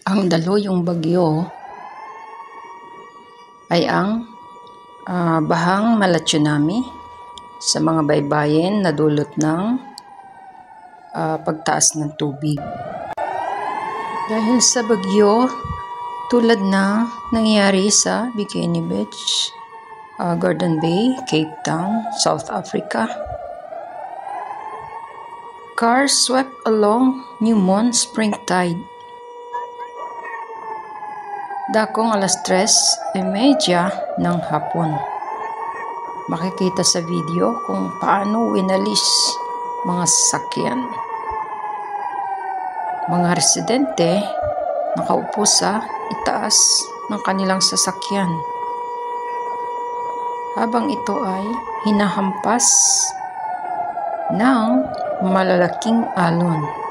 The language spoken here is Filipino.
Ang daluyong bagyo ay ang bahang mala-tsunami sa mga baybayin na dulot ng pagtaas ng tubig. Dahil sa bagyo, tulad na nangyari sa Bikini Beach, Gordon Bay, Cape Town, South Africa, cars swept along Newmont Springtide. Dakong 3:30 ng hapon. Makikita sa video kung paano winalis mga sasakyan. Mga residente nakaupo sa itaas ng kanilang sasakyan habang ito ay hinahampas ng malalaking alon.